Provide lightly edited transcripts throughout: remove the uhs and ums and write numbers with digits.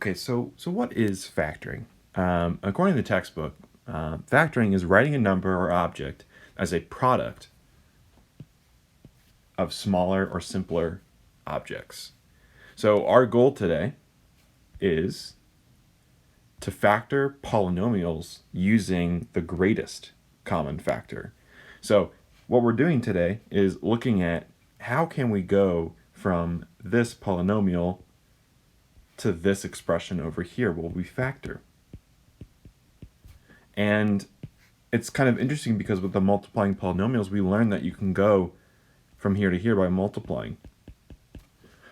Okay, so what is factoring? According to the textbook, factoring is writing a number or object as a product of smaller or simpler objects. So our goal today is to factor polynomials using the greatest common factor. So what we're doing today is looking at how can we go from this polynomial to this expression over here. Well, we factor. And it's kind of interesting because with the multiplying polynomials, we learned that you can go from here to here by multiplying.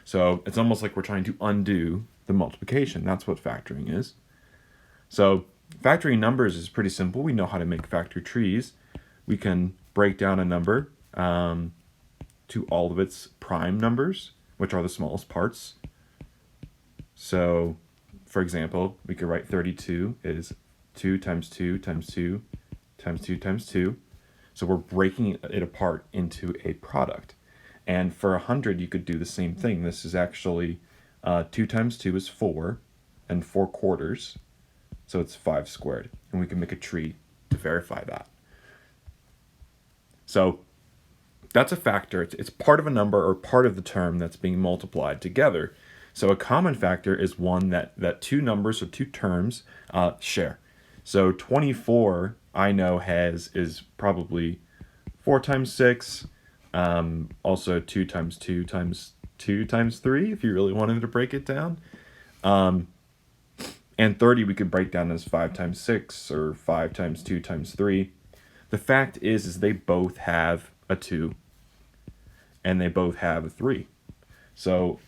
So it's almost like we're trying to undo the multiplication. That's what factoring is. So factoring numbers is pretty simple. We know how to make factor trees. We can break down a number to all of its prime numbers, which are the smallest parts. So, for example, we could write 32 is 2 times 2 times 2 times 2 times 2. So we're breaking it apart into a product. And for 100, you could do the same thing. This is actually 2 times 2 is 4, and 4 quarters. So it's 5 squared. And we can make a tree to verify that. So that's a factor. It's part of a number or part of the term that's being multiplied together. So a common factor is one that two numbers or two terms share. So 24, I know is probably 4 times 6, also 2 times 2 times 2 times 3, if you really wanted to break it down. And 30 we could break down as 5 times 6 or 5 times 2 times 3. The fact is they both have a 2 and they both have a 3. So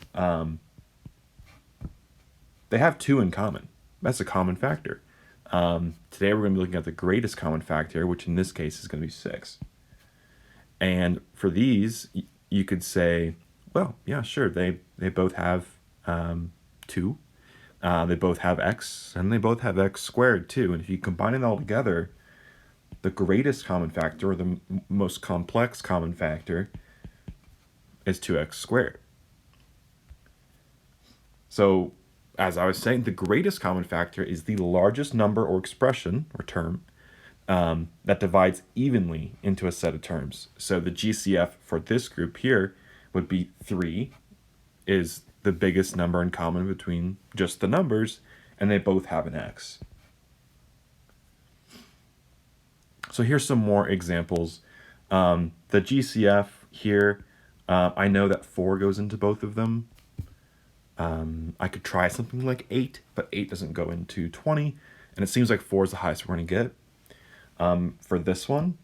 they have 2 in common. That's a common factor. Today we're going to be looking at the greatest common factor, which in this case is going to be 6. And for these, you could say, well, yeah, sure, they both have 2. They both have x, and they both have x squared too. And if you combine it all together, the greatest common factor, or the most complex common factor, is 2x squared. So, as I was saying, the greatest common factor is the largest number or expression, or term, that divides evenly into a set of terms. So the GCF for this group here would be 3 is the biggest number in common between just the numbers, and they both have an x. So here's some more examples. The GCF here, I know that 4 goes into both of them. I could try something like 8, but 8 doesn't go into 20, and it seems like 4 is the highest we're going to get. For this one,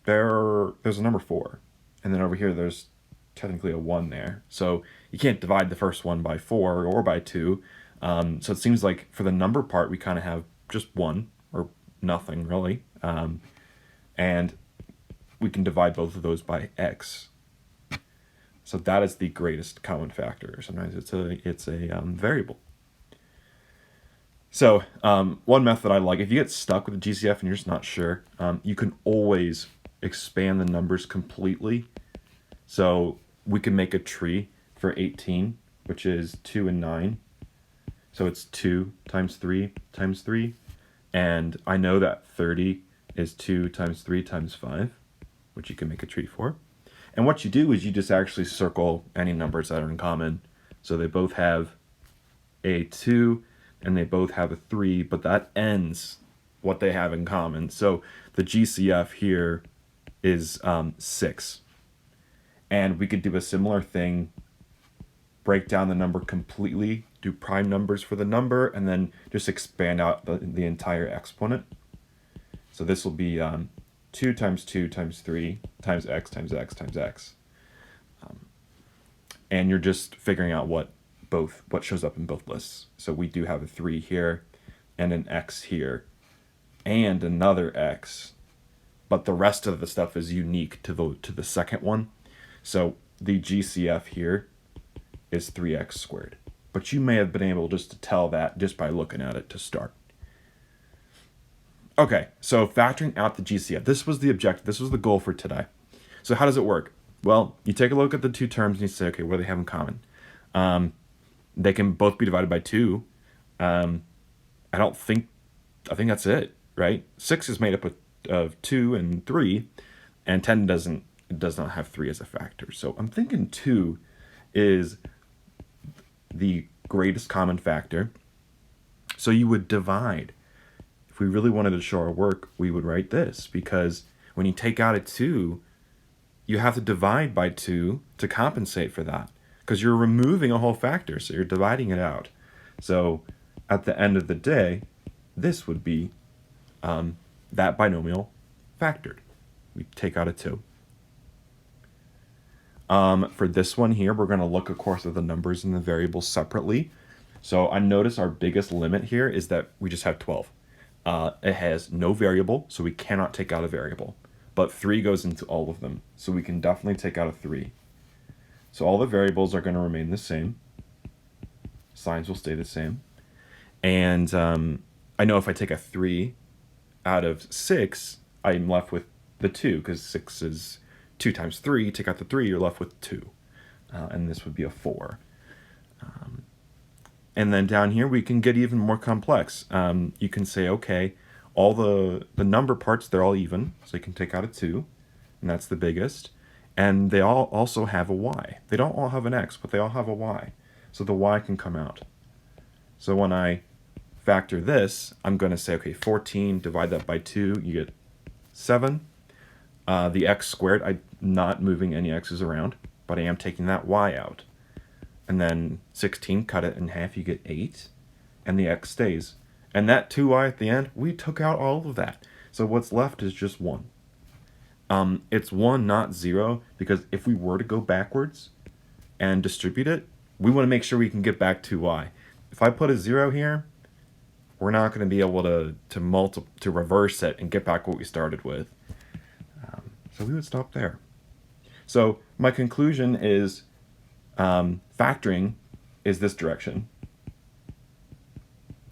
there's a number 4, and then over here there's technically a 1 there. So you can't divide the first one by 4 or by 2. So it seems like for the number part, we kind of have just 1 or nothing really. And we can divide both of those by x. So that is the greatest common factor. Sometimes it's a variable. So one method I like, if you get stuck with the GCF and you're just not sure, you can always expand the numbers completely. So we can make a tree for 18, which is 2 and 9. So it's 2 times 3 times 3. And I know that 30 is 2 times 3 times 5, which you can make a tree for. And what you do is you just actually circle any numbers that are in common. So they both have a 2 and they both have a 3, but that ends what they have in common. So the GCF here is 6. And we could do a similar thing, break down the number completely, do prime numbers for the number, and then just expand out the entire exponent. So this will be 2 times 2 times 3 times x times x times x. And you're just figuring out what shows up in both lists. So we do have a 3 here and an x here and another x, but the rest of the stuff is unique to the second one. So the GCF here is 3x squared. But you may have been able just to tell that just by looking at it to start. Okay, so factoring out the GCF. This was the objective. This was the goal for today. So how does it work? Well, you take a look at the two terms and you say, okay, what do they have in common? They can both be divided by 2. I think that's it, right? 6 is made up of 2 and 3, and 10 does not have 3 as a factor. So I'm thinking 2 is the greatest common factor. So you would divide. If we really wanted to show our work, we would write this, because when you take out a 2, you have to divide by 2 to compensate for that, because you're removing a whole factor, so you're dividing it out. So at the end of the day, this would be that binomial factored. We take out a 2. For this one here, we're going to look, of course, at the numbers and the variables separately. So I notice our biggest limit here is that we just have 12. It has no variable, so we cannot take out a variable. But 3 goes into all of them, so we can definitely take out a 3. So all the variables are going to remain the same. Signs will stay the same. And I know if I take a 3 out of 6, I'm left with the 2, because 6 is 2 times 3. Take out the 3, you're left with 2. And this would be a 4. And then down here, we can get even more complex. You can say, okay, all the number parts, they're all even. So you can take out a 2, and that's the biggest. And they all also have a y. They don't all have an x, but they all have a y. So the y can come out. So when I factor this, I'm going to say, okay, 14, divide that by 2, you get 7. The x squared, I'm not moving any x's around, but I am taking that y out. And then 16, cut it in half, you get 8, and the x stays. And that 2y at the end, we took out all of that. So what's left is just 1. It's 1, not 0, because if we were to go backwards and distribute it, we want to make sure we can get back 2y. If I put a 0 here, we're not going to be able to reverse it and get back what we started with. So we would stop there. So my conclusion is factoring is this direction.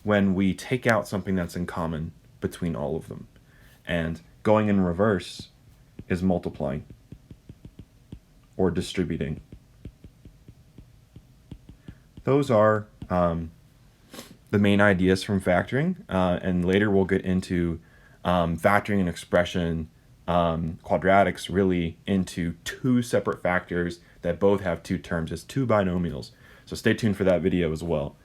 When we take out something that's in common between all of them. And going in reverse is multiplying or distributing. Those are the main ideas from factoring, and later we'll get into factoring an expression, quadratics, really into 2 separate factors that both have 2 terms as 2 binomials. So stay tuned for that video as well.